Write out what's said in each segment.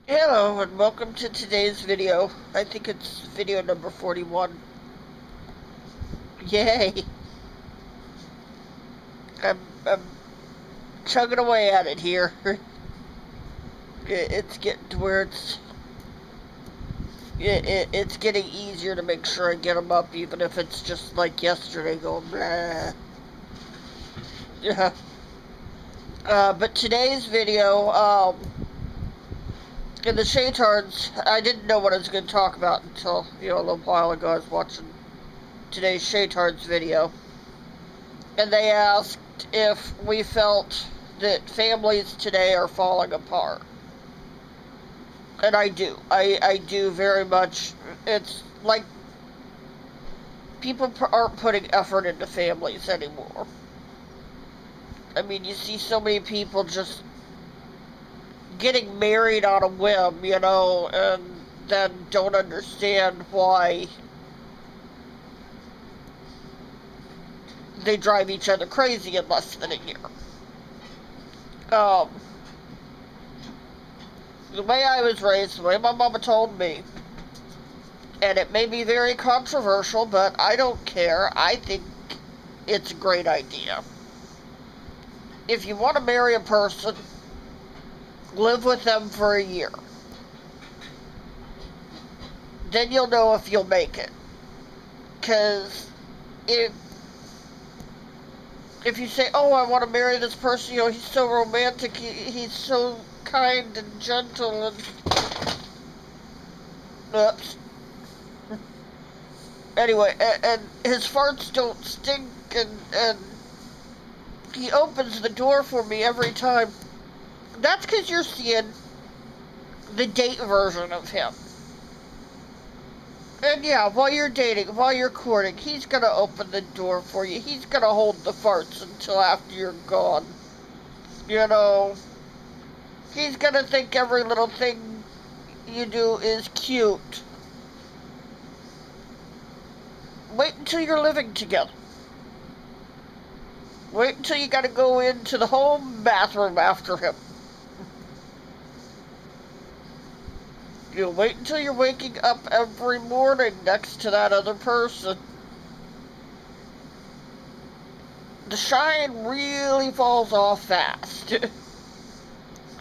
Hello and welcome to today's video. I think it's video number 41. Yay! I'm chugging away at it here. It's getting to where it's getting easier to make sure I get them up, even if it's just like yesterday going blah. Yeah. But today's video, in the Shaytards, I didn't know what I was going to talk about until, a little while ago. I was watching today's Shaytards video, and they asked if we felt that families today are falling apart. And I do. I do very much. It's like people aren't putting effort into families anymore. I mean, you see so many people just getting married on a whim, and then don't understand why they drive each other crazy in less than a year. Um, the way I was raised, the way my mama told me, and it may be very controversial, but I don't care. I think it's a great idea. If you want to marry a person, live with them for a year. Then you'll know if you'll make it. Because if you say, oh, I want to marry this person, he's so romantic, he's so kind and gentle, and oops. Anyway, and his farts don't stink, and he opens the door for me every time. That's because you're seeing the date version of him. And yeah, while you're dating, while you're courting, he's gonna open the door for you. He's gonna hold the farts until after you're gone. He's gonna think every little thing you do is cute. Wait until you're living together. Wait until you gotta go into the home bathroom after him. Wait until you're waking up every morning next to that other person. The shine really falls off fast.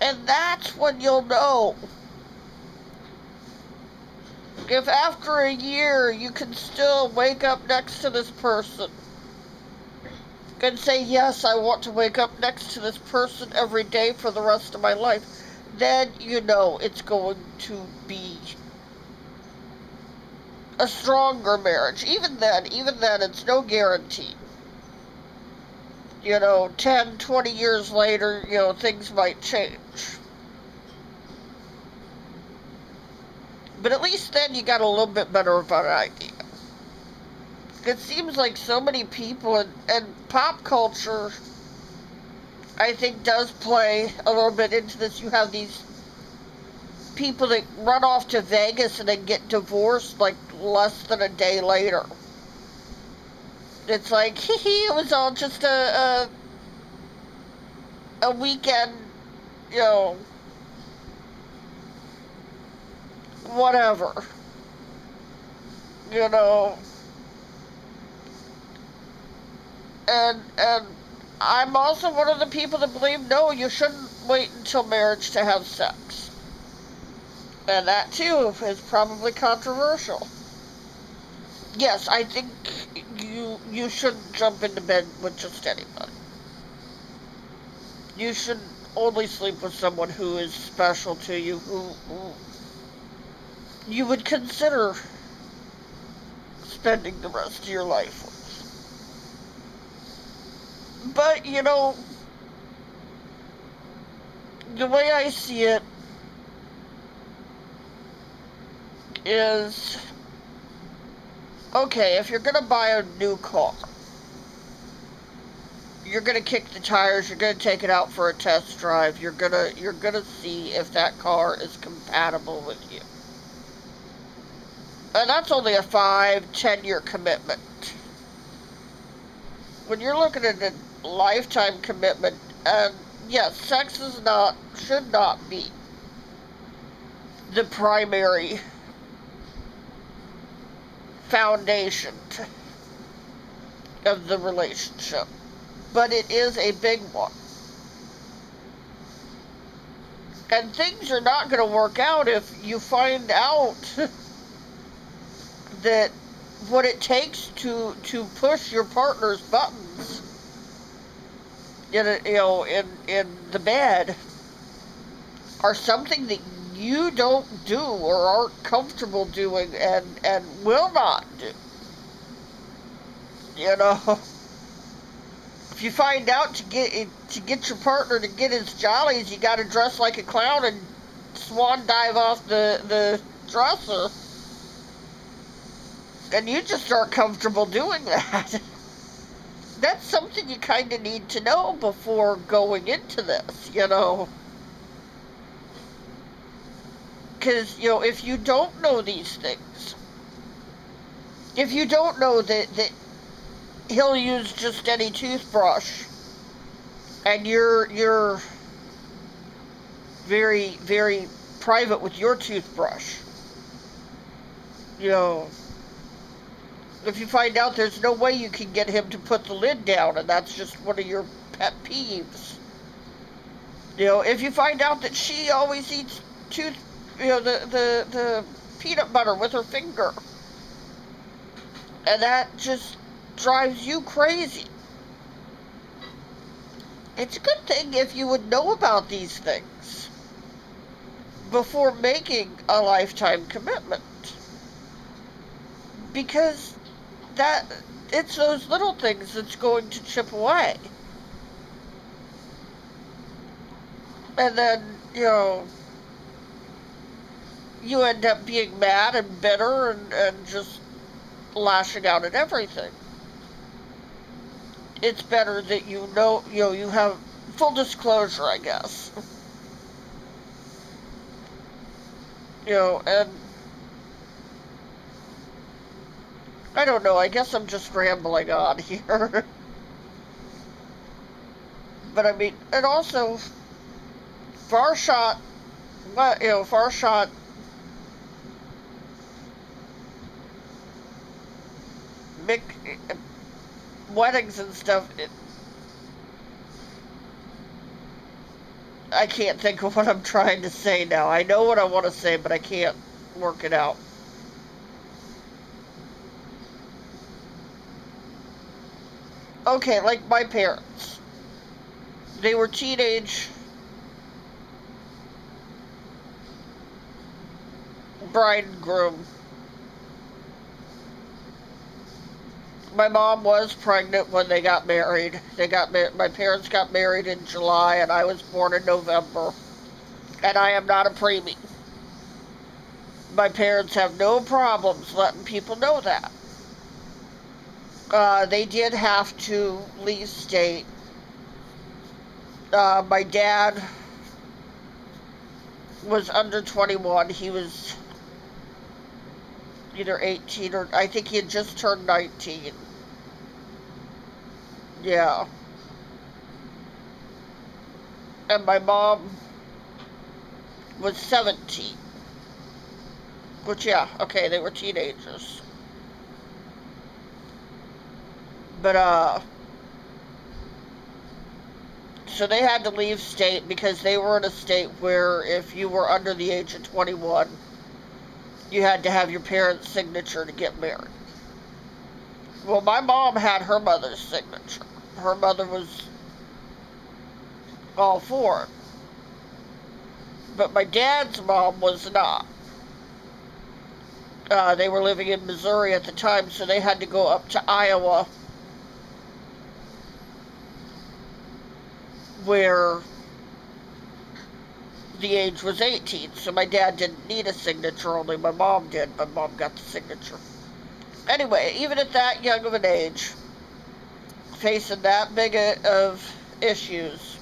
And that's when you'll know. If after a year you can still wake up next to this person and say, yes, I want to wake up next to this person every day for the rest of my life, then you know it's going to be a stronger marriage. Even then, it's no guarantee. 10, 20 years later, things might change. But at least then you got a little bit better of an idea. It seems like so many people, and pop culture, I think, does play a little bit into this. You have these people that run off to Vegas and then get divorced like less than a day later. It's like, it was all just a weekend, whatever. And I'm also one of the people that believe, no, you shouldn't wait until marriage to have sex. And that, too, is probably controversial. Yes, I think you shouldn't jump into bed with just anybody. You should only sleep with someone who is special to you, who you would consider spending the rest of your life with. But, the way I see it is, okay, if you're gonna buy a new car, you're gonna kick the tires, you're gonna take it out for a test drive, you're gonna see if that car is compatible with you. And that's only a 5-10 year commitment. When you're looking at a lifetime commitment, and yes, sex should not be the primary foundation of the relationship. But it is a big one. And things are not going to work out if you find out that what it takes to push your partner's buttons in the bed are something that you don't do or aren't comfortable doing and will not do. If you find out to get your partner to get his jollies, you got to dress like a clown and swan dive off the dresser, and you just aren't comfortable doing that. That's something you kind of need to know before going into this, Because, if you don't know these things, if you don't know that he'll use just any toothbrush, and you're very, very private with your toothbrush, if you find out there's no way you can get him to put the lid down, and that's just one of your pet peeves. If you find out that she always eats the peanut butter with her finger, and that just drives you crazy. It's a good thing if you would know about these things before making a lifetime commitment, because it's those little things that's going to chip away. And then, you end up being mad and bitter and just lashing out at everything. It's better that you have full disclosure, I guess. And I don't know, I guess I'm just rambling on here. But I mean, and also, Farshot weddings and stuff, I can't think of what I'm trying to say now. I know what I want to say, but I can't work it out. Okay, like my parents. They were teenage bride and groom. My mom was pregnant when they got married. My parents got married in July, and I was born in November. And I am not a preemie. My parents have no problems letting people know that. They did have to leave state. My dad was under 21. He was either 18 or I think he had just turned 19. Yeah. And my mom was 17. Which, yeah, okay, they were teenagers. But, so they had to leave state because they were in a state where if you were under the age of 21, you had to have your parents' signature to get married. Well, my mom had her mother's signature. Her mother was all for it. But my dad's mom was not. They were living in Missouri at the time, so they had to go up to Iowa, where the age was 18. So my dad didn't need a signature, only my mom did. My mom got the signature. Anyway, even at that young of an age, facing that big of issues,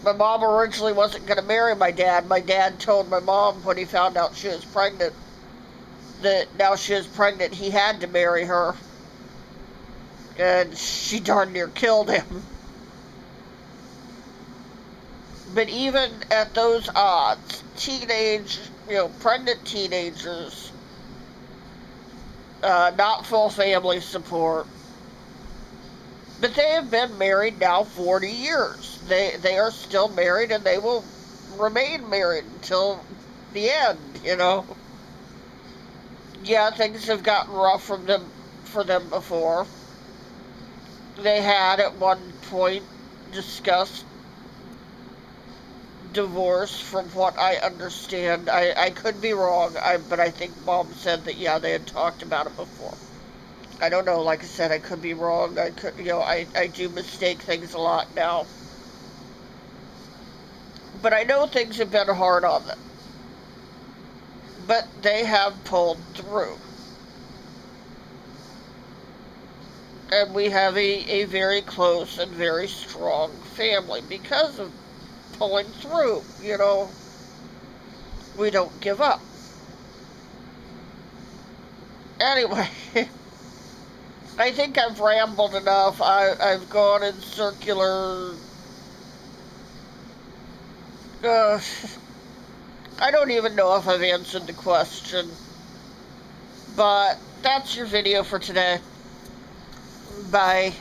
my mom originally wasn't going to marry my dad. My dad told my mom when he found out she was pregnant that now she was pregnant, he had to marry her. And she darn near killed him. But even at those odds, pregnant teenagers, not full family support, but they have been married now 40 years. They are still married, and they will remain married until the end, Yeah, things have gotten rough for them before. They had at one point discussed divorce, from what I understand. I could be wrong, but I think Mom said that, yeah, they had talked about it before. I don't know, like I said, I could be wrong. I do mistake things a lot now. But I know things have been hard on them. But they have pulled through. And we have a very close and very strong family because of pulling through, We don't give up. Anyway, I think I've rambled enough. I've gone in circular. I don't even know if I've answered the question. But that's your video for today. Bye.